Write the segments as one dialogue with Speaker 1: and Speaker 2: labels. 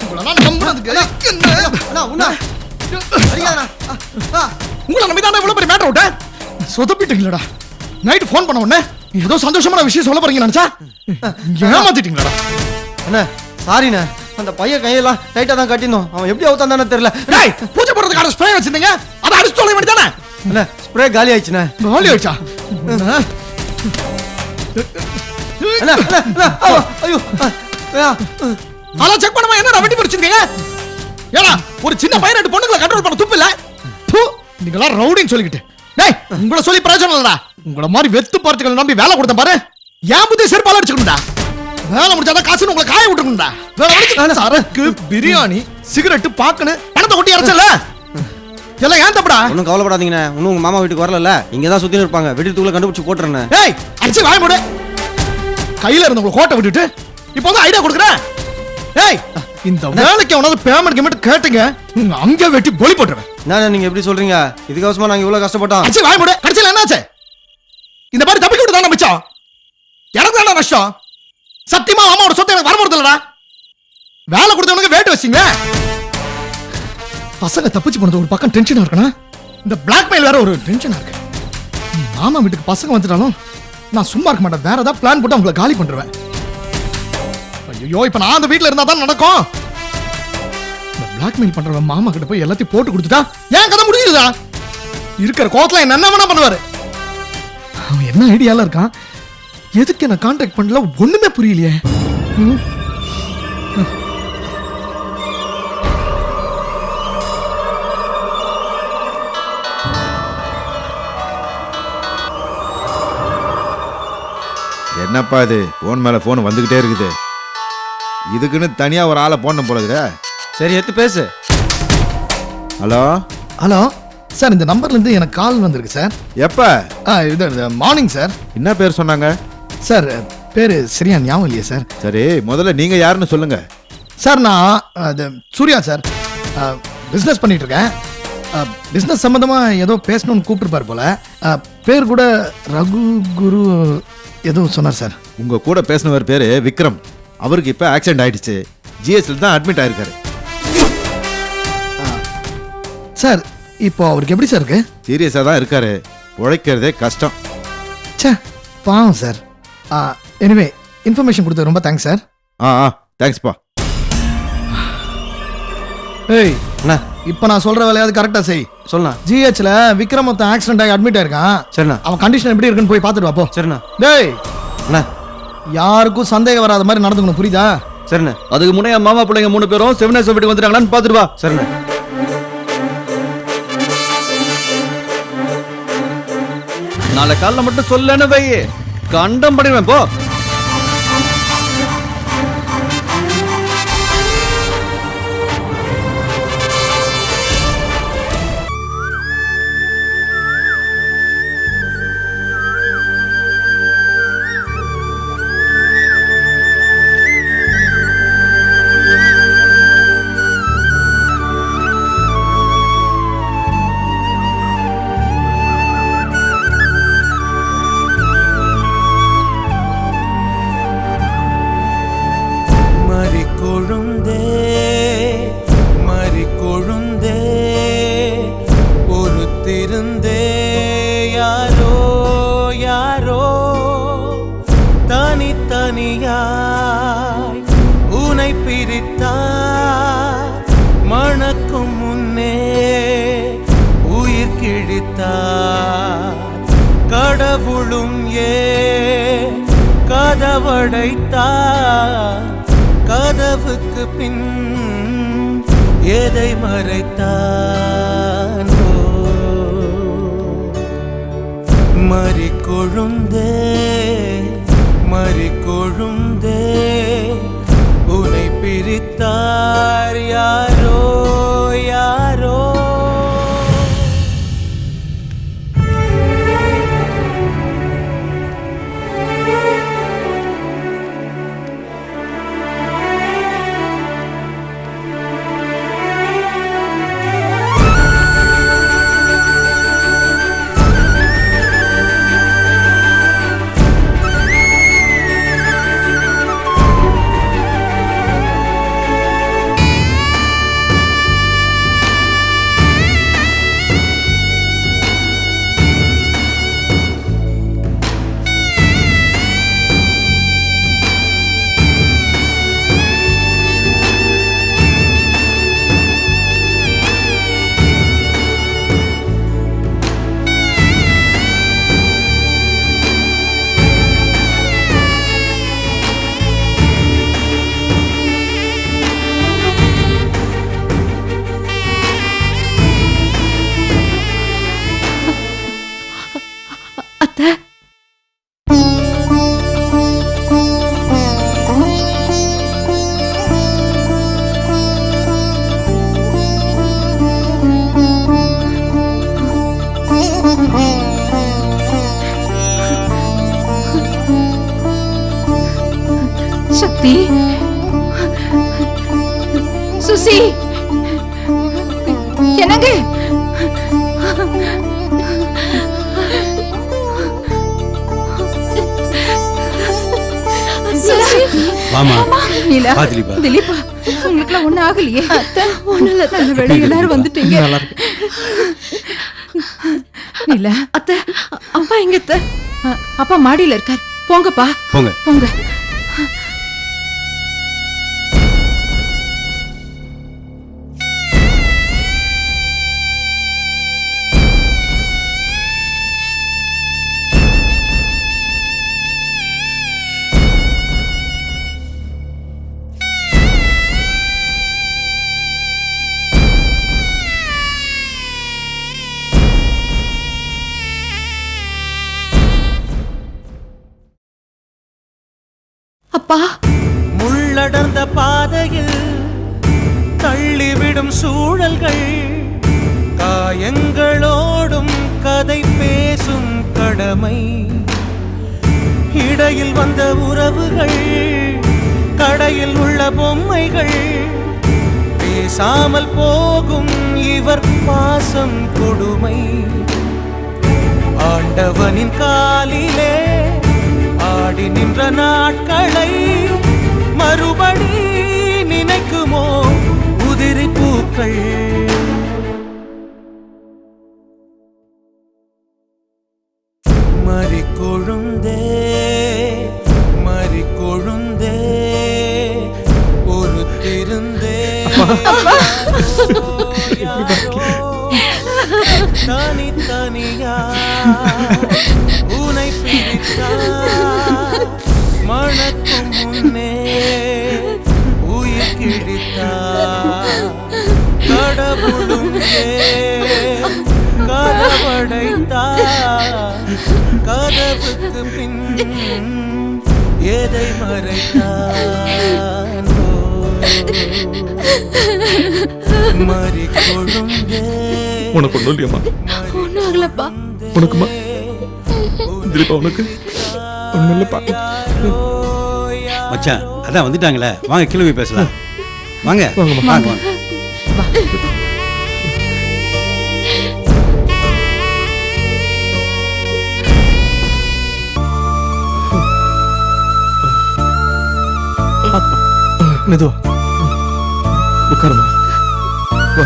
Speaker 1: உங்களை நம்பி தான் இவ்வளவு பெரிய மேட்டர் விட்டேன். சொதப்பிட்டீங்களா? நைட் ஃபோன் பண்ண உடனே ஏதோ சந்தோஷமான விஷயம் சொல்ல போறீங்க நினைச்சா ஏமாத்திட்டீங்களா?
Speaker 2: அண்ணா சாரிண்ணே, அந்த பையன் கையெல்லாம் டைட்டா தான் கட்டினோம். அவன் எப்படி அவுத்தான் தானே தெரியல.
Speaker 1: பூஜை போடுறதுக்கான ஸ்ப்ரே வச்சிருந்தீங்க, அதை அடிச்சு சொல்ல வேண்டியதானே?
Speaker 2: அண்ணா ஸ்ப்ரே காலி ஆயிடுச்சுண்ணே.
Speaker 1: காலி ஆயிடுச்சா?
Speaker 2: ஐயோ
Speaker 1: அதெல்லாம் செக் பண்ணாம என்ன வெட்டி பிடிச்சிருக்கீங்க? ஏடா ஒரு சின்ன பையன் 2 பொண்ணுங்களை கண்ட்ரோல் பண்ண துப்பு இல்ல? நீங்களா ரவுடின்னு சொல்லிக்கிட்டு டேய் உங்களை சொல்லி பிரயோஜனம் இல்லடா. உங்கள மாதிரி வெத்து பார்ட்டிகளை நம்பி வேலை கொடுத்தேன் பாரு, ஏன் புத்தி செருப்பால அடிச்சுக்கணும்டா. வேலை முடிச்சாதான் காசுன்னு உங்களை காய விட்டுக்கணும்டா. வேலை முடிச்சு சரக்கு பிரியாணி சிகரெட்டு பாக்குன்னு பணத்தை கொட்டி அரைச்சல எல்லாம் ஏன் தப்புடா?
Speaker 2: ஒன்றும் கவலைப்படாதீங்கண்ணே, இன்னும் உங்க மாமா வீட்டுக்கு வரல, இங்கே தான் சுற்றி இருப்பாங்க. வெடித்துக்குள்ள கண்டுபிடிச்சு போட்டுறேன்.
Speaker 1: ஏய் அடிச்சு வாய மூடு. கையில இருந்தவங்க கோட்டை விட்டுட்டு இப்போ தான் ஐடியா கொடுக்குறேன். ஏய் இந்த வேலைக்கு அவனாவது பேமெண்ட் கிமெண்ட் கேட்டுங்க, அங்கே வெட்டி பொலி போட்டுருவேன்.
Speaker 2: நான் நீங்க எப்படி சொல்றீங்க? இதுக்கோசமா நாங்க இவ்வளவு கஷ்டப்பட்டோம்.
Speaker 1: அடிச்சு வாய மூடு. கடைசியில் என்னாச்சு? இந்த மாதிரி தப்பிக்க விட்டு தானே மிச்சம், எனக்கு தானே நஷ்டம். சத்தியமா அம்மாவோட சொத்தை எனக்கு வரப்போறது இல்லடா. வேலை கொடுத்தவனுக்கு வேட்டு வச்சிங்க. பசங்க தப்பிச்சு போனது ஒரு பக்கம் டென்ஷனா இருக்கணும், இந்த பிளாக்மெயில் வேற ஒரு டென்ஷனா இருக்கு. மாமா வீட்டுக்கு பசங்க வந்துட்டாலும் நான் சும்மா இருக்க மாட்டேன், வேற ஏதாவது பிளான் போட்டு அவங்களை காலி பண்ணிடுவேன். ஐயோ இப்ப நான் அந்த வீட்டுல இருந்தா தான் நடக்கும். இந்த பிளாக்மெயில் பண்றவன் மாமா கிட்ட போய் எல்லாத்தையும் போட்டு கொடுத்துட்டா ஏன் கதை முடியுதா? இருக்கிற கோவத்துல என்ன வேணா பண்ணுவாரு. அவன் என்ன ஐடியால இருக்கான், எதுக்கு என்ன கான்டாக்ட் பண்ணல ஒண்ணுமே புரியலையே.
Speaker 3: என்னப்பா இது போன் மேல போன் வந்துகிட்டே இருக்குது, இதுக்குன்னு தனியா ஒரு ஆளை போன போலகுற.
Speaker 2: சரி எடுத்து பேசு.
Speaker 1: ஹலோ ஹலோ சார், இந்த நம்பர்ல இருந்து எனக்கு கால் வந்திருக்கு சார்.
Speaker 3: எப்ப?
Speaker 1: இது மார்னிங் சார்.
Speaker 3: என்ன பேர் சொன்னாங்க
Speaker 1: சார்? பேரு சரியா ஞாபகம் இல்லையே சார்.
Speaker 3: சரி முதல்ல நீங்க யாருன்னு சொல்லுங்க
Speaker 1: சார். நான் சூர்யா சார், பிஸ்னஸ் பண்ணிட்டு இருக்கேன். பிஸ்னஸ் சம்பந்தமா ஏதோ பேசணும்னு கூப்பிட்டுருப்பார் போல. பேர் கூட ரகு குரு ஏதோ சொன்னார் சார்.
Speaker 3: உங்க கூட பேசினவர் பேரு விக்ரம். அவருக்கு இப்ப ஆக்சிடென்ட் ஆயிடுச்சு, ஜிஎஸ்ல தான் அட்மிட் ஆயிருக்காரு.
Speaker 1: சார் இப்போ அவருக்கு எப்படி சார் இருக்கு?
Speaker 3: சீரியஸா தான் இருக்காரு, உழைக்கிறதே கஷ்டம்.
Speaker 1: சே பாவம் சார். எனிவே இன்ஃபர்மேஷன் கொடுத்தது ரொம்ப தேங்க்ஸ் சார்.
Speaker 3: தேங்க்ஸ்ப்பா.
Speaker 1: ஏய் அண்ணா இப்போ நான் சொல்ற வேலையாவது கரெக்டா செய்.
Speaker 2: சொல்லலாம்.
Speaker 1: ஜிஹெச்ல விக்ரம் மொத்தம் ஆக்சிடென்ட் ஆகி அட்மிட் ஆயிருக்கான்.
Speaker 2: சரிண்ணா.
Speaker 1: அவன் கண்டிஷன் எப்படி இருக்குன்னு போய் பார்த்துட்டு வா போ.
Speaker 2: சரிண்ணா.
Speaker 1: டேய்
Speaker 2: அண்ணா
Speaker 1: யாருக்கும் சந்தேகம் வராத மாதிரி நடந்துக்கணும், புரியுதா?
Speaker 2: சரிண்ணா.
Speaker 4: அதுக்கு முன்னே மாமா பிள்ளைங்க 3 பேரும் செவனேஸ் வீட்டுக்கு வந்துட்டாங்களான்னு பார்த்துட்டு வா.
Speaker 2: சரிண்ணா.
Speaker 4: நாளை காலைல மட்டும் சொல்லன்னு வை, கண்டம் பண்ணிடுவேன் போ.
Speaker 5: மணக்கும் முன்னே உயிர் கிழித்தார் கடவுளும் கதவடைத்தார் கதவுக்கு பின் எதை மறைத்தான் மறிக்கொழுந்தே மறிக்கொழுந்தே உன்னை பிரித்தார் யாரோ யாரோ
Speaker 6: சுசி என்னங்க
Speaker 7: வாமா
Speaker 6: நீலா
Speaker 7: வா திலீபா.
Speaker 6: திலீபா உங்களுக்குலாம் ஒண்ணும் ஆகலையே அத்தை ஒண்ணும் இல்ல நல்ல வேளை எல்லாரும் வந்துட்டீங்க
Speaker 2: நல்லா இருக்கு.
Speaker 6: நீலா அத்தை அப்பா எங்க அத்தை அப்பா மாடியில இருக்கார் போங்கப்பா
Speaker 7: போங்க.
Speaker 6: போங்க அப்பா
Speaker 5: முள்ளடர்ந்த பாதையில் தள்ளிவிடும் சூழல்கள் காயங்களோடும் கதை பேசும் கடமை இடையில் வந்த உறவுகள் கடையில் உள்ள பொம்மைகள் பேசாமல் போகும் இவர் பாசம் கொடுமை ஆண்டவனின் காலிலே ஆடி நின்ற நாட்களை மறுபடி நினைக்குமோ உதிரி பூக்கள் மறி கொழுந்தே பொறுத்திருந்தே தனி தனியா உனை பிடித்தார் மணக்கும் முன்னே உயிர் கிழித்தார் கடவுளும் கதவடைத்தார் கதவுக்கு பின் எதை மறைத்தான் மறி கொழுந்தே
Speaker 8: உனக்கு ஒன்றும் இல்லையம்மா?
Speaker 6: ஒண்ணும் ஆகலப்பா
Speaker 8: உனக்குமா திலீபா? உனக்கு ஒன்றும் இல்லைப்பா.
Speaker 7: மச்சான் அதான் வந்துட்டாங்களே, வாங்க கீழே போய் பேசலாம். வாங்க
Speaker 8: வாங்கம்மா.
Speaker 7: வாங்க வாங்க.
Speaker 1: மெதுவா உட்காருமா. வா.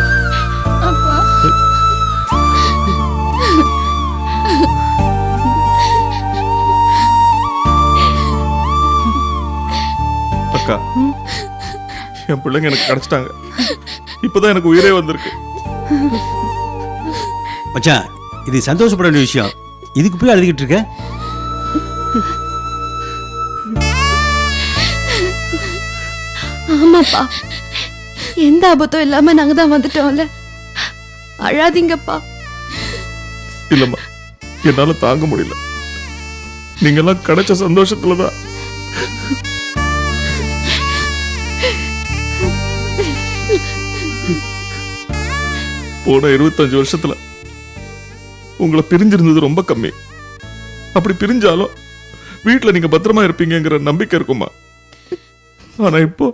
Speaker 8: அக்கா, என் பிள்ளைங்க எனக்கு கிடைச்சிட்டாங்க. இப்பதான் எனக்கு உயிரே வந்திருக்கு.
Speaker 7: மச்சான் இது சந்தோஷப்பட வேண்டிய விஷயம். இதுக்கு போய் அழுதுகிட்டு இருக்க?
Speaker 6: ஆமாப்பா எந்த ஆபத்தும் இல்லாம நாங்க தான் வந்துட்டோம்ல. அழாதீங்கப்பா.
Speaker 8: இல்லம்மா, என்னால தாங்க முடியல. நீங்க எல்லாம் கிடைச்ச சந்தோஷத்துலதான் போன 25 வருஷத்துல உங்களை பிரிஞ்சிருந்தது ரொம்ப கம்மி. அப்படி பிரிஞ்சாலும் வீட்டுல நீங்க பத்திரமா இருப்பீங்கிற நம்பிக்கை இருக்குமா? ஆனா இப்போ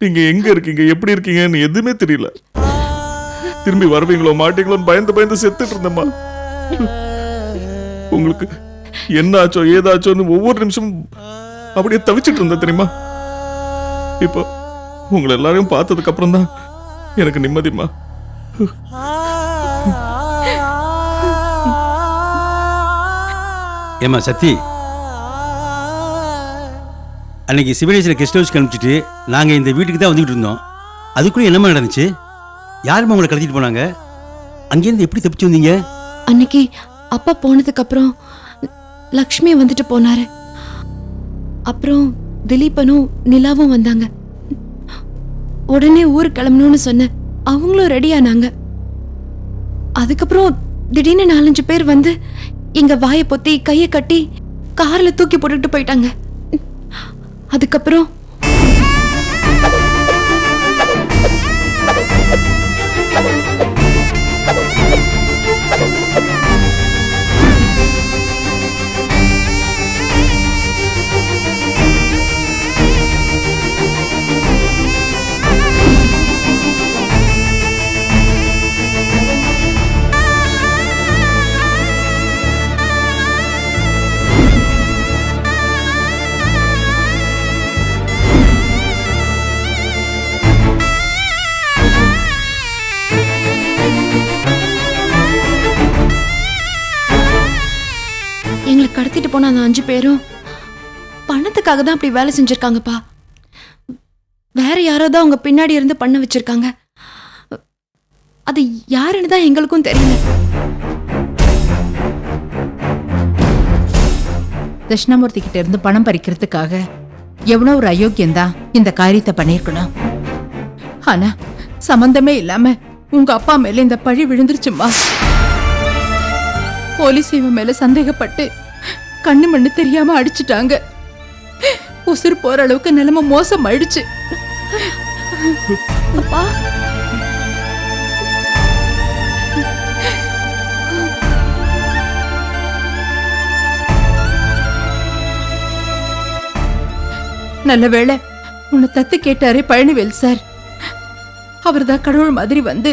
Speaker 8: நீங்க எங்க இருக்கீங்க, எப்படி இருக்கீங்கன்னு எதுவுமே தெரியல. திரும்பி வருவீங்களோ மாட்டீங்களோன்னு பயந்து பயந்து செத்துட்டு இருந்தேம்மா. உங்களுக்கு என்ன ஆச்சோ ஏதாச்சோன்னு ஒவ்வொரு நிமிஷமும் அப்படியே தவிச்சிட்டு இருந்தேன் தெரியுமா? இப்போ உங்களை எல்லாரையும் பார்த்ததுக்கு அப்புறம் தான் எனக்கு நிம்மதிமா.
Speaker 7: ஏமா சத்தி, அன்னைக்கு சிவனேஸ்வர கெஸ்ட் ஹவுஸ்க்கு அனுப்பிச்சிட்டு நாங்கள் இந்த வீட்டுக்கு தான் வந்துக்கிட்டு இருந்தோம். அதுக்குள்ளே என்னம்மா நடந்துச்சு? யாரும்மா உங்களை கடத்திட்டு போனாங்க? அங்கேருந்து எப்படி தப்பிச்சு வந்தீங்க?
Speaker 6: அன்னைக்கு அப்பா போனதுக்கு அப்புறம் லக்ஷ்மி வந்துட்டு போனாரு. அப்புறம் திலீபனும் நிலாவும் வந்தாங்க. உடனே ஊருக்கு கிளம்பணும்னு சொன்னேன். அவங்களும் ரெடி ஆனாங்க. அதுக்கப்புறம் திடீர்னு 4-5 பேர் வந்து எங்க வாயை பொத்தி கையை கட்டி கார்ல தூக்கி போட்டுட்டு போயிட்டாங்க. அதுக்கப்புறம் போன அந்த 5 பேரும் பணத்துக்காக தான் அப்படி வேலை செஞ்சிருக்காங்கப்பா. வேற யாரோ தான் அவங்க பின்னாடி இருந்து பண்ண வச்சிருக்காங்க. அது யாருன்னு தான் எங்களுக்கும் தெரியல.
Speaker 9: தட்சிணாமூர்த்தி கிட்ட இருந்து பணம் பறிக்கிறதுக்காக எவ்வளவு ஒரு அயோக்கியம்தான் இந்த காரியத்தை பண்ணிருக்கணும். ஆனா சம்பந்தமே இல்லாம உங்க அப்பா மேல இந்த பழி விழுந்துருச்சுமா. போலீஸ் இவன் மேல சந்தேகப்பட்டு கண்ணு மண்ணு தெரியாம அடிச்சுட்டாங்க. உசுறு போற அளவுக்கு நிலைமை மோசம் ஆயிடுச்சு.
Speaker 6: அப்பா,
Speaker 9: நல்ல வேளை உன்னை தத்து கேட்டாரே பழனிவேல் சார். அவர்தான் கடவுள் மாதிரி வந்து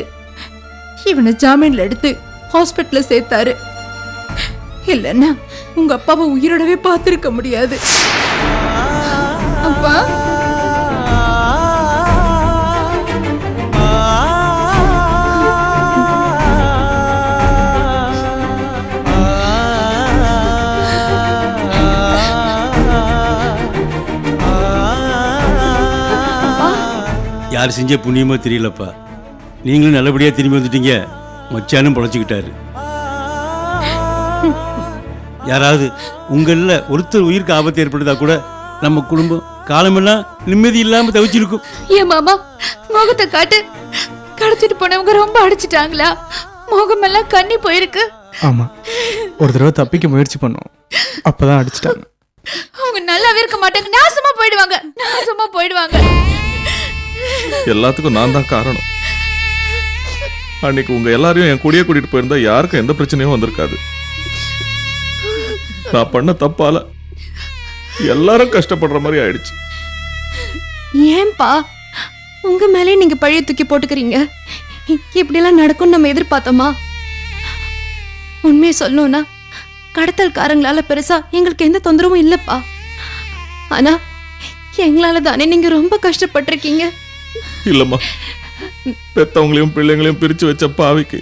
Speaker 9: இவனை ஜாமீன்ல எடுத்து ஹாஸ்பிட்டல்ல சேர்த்தாரு. இல்லன்னா உங்க அப்பாவை உயிரோடவே பார்த்திருக்க முடியாது.
Speaker 6: அப்பா,
Speaker 7: யார் செஞ்ச புண்ணியமோ தெரியலப்பா. நீங்களும் நல்லபடியாக திரும்பி வந்துட்டீங்க. மச்சானும் பொழைச்சிக்கிட்டாரு. யாராவது உங்களில் ஒருத்தர் உயிருக்கு ஆபத்து ஏற்படுத்தா கூட நம்ம குடும்பம் காலமெல்லாம் நிம்மதி இல்லாமல் தவிச்சிருக்கும்.
Speaker 6: என் மாமா முகத்தை காட்டு. கடத்திட்டு போனவங்க ரொம்ப அடிச்சிட்டாங்களா? முகமெல்லாம் கண்ணி போயிருக்கு.
Speaker 2: ஆமா, ஒரு தடவை தப்பிக்க முயற்சி பண்ணோம், அப்பதான் அடிச்சிட்டாங்க.
Speaker 6: அவங்க நல்லாவே இருக்க மாட்டாங்க. நாசமா போயிடுவாங்க, நாசமா போயிடுவாங்க.
Speaker 8: எல்லாத்துக்கும் நான் தான் காரணம். அன்னைக்கு உங்க எல்லாரையும் என் கூடயே கூட்டிட்டு போயிருந்தா யாருக்கும் எந்த பிரச்சனையும் வந்திருக்காது. நான் பண்ண தப்பால எல்லாரும் கஷ்டப்படுற மாதிரி ஆயிடுச்சு.
Speaker 6: ஏன்பா உங்க மேலே நீங்க பழைய தூக்கி போட்டுக்கிறீங்க? இப்படிலாம் நடக்கும் நம்ம எதிர்பார்த்தோமா? உண்மையை சொல்லணும்னா கடத்தல்காரங்களால பெருசா எங்களுக்கு எந்த தொந்தரவும் இல்லப்பா. ஆனா எங்களால தானே நீங்க ரொம்ப கஷ்டப்பட்டிருக்கீங்க.
Speaker 8: இல்லம்மா, பெத்தவங்களையும் பிள்ளைங்களையும் பிரிச்சு வச்ச பாவிக்கு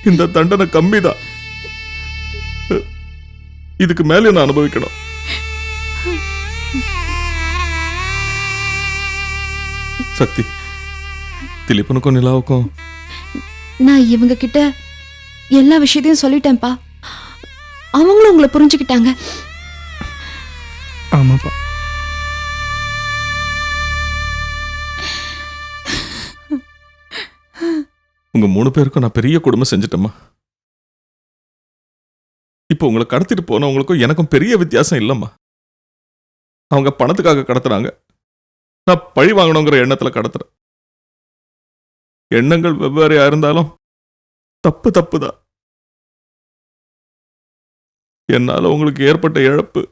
Speaker 8: இந்த தண்டனை கம்மிதான். இதுக்கு மேலே நான் அனுபவிக்கணும். சக்தி, திலீபனுக்கும் நிலாவுக்கும்
Speaker 6: நான் இவங்க கிட்ட எல்லா விஷயத்தையும் சொல்லிட்டேன்ப்பா. அவங்களும் உங்களை புரிஞ்சுக்கிட்டாங்க.
Speaker 2: ஆமாப்பா.
Speaker 8: உங்க 3 பேருக்கும் நான் பெரிய கொடுமை செஞ்சுட்டேம்மா. இப்போ உங்களை கடத்திட்டு போனவங்களுக்கும் எனக்கும் பெரிய வித்தியாசம் இல்லம்மா. அவங்க பணத்துக்காக கடத்துறாங்க, நான் பழி வாங்கணுங்கிற எண்ணத்துல கடத்துறேன். எண்ணங்கள் வெவ்வேறையா இருந்தாலும் தப்பு தப்புதான். என்னால உங்களுக்கு ஏற்பட்ட இழப்பு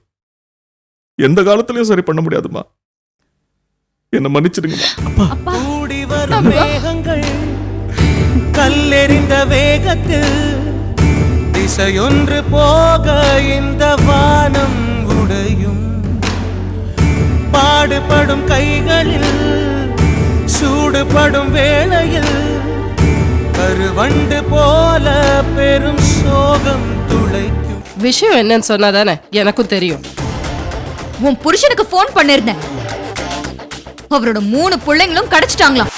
Speaker 8: எந்த காலத்திலயும் சரி பண்ண முடியாதுமா. என்ன மன்னிச்சிடுங்கம்மா.
Speaker 5: கூடி வரும் மேகங்கள் கல்லெறிந்த வேகத்தில் திசையொன்று போக இந்த வானம் உடையும். பாடுபடும் கைகளில் சூடுபடும் வேளையில் கருவண்டு போல பெரும் சோகம் துளைக்கும்.
Speaker 10: விஷயம் என்னன்னு சொன்னாதானே எனக்கும் தெரியும்.
Speaker 6: உன் புருஷனுக்கு போன் பண்ணிருந்தேன். அவரோட 3 பிள்ளைங்களும் கிடைச்சிட்டாங்களாம்.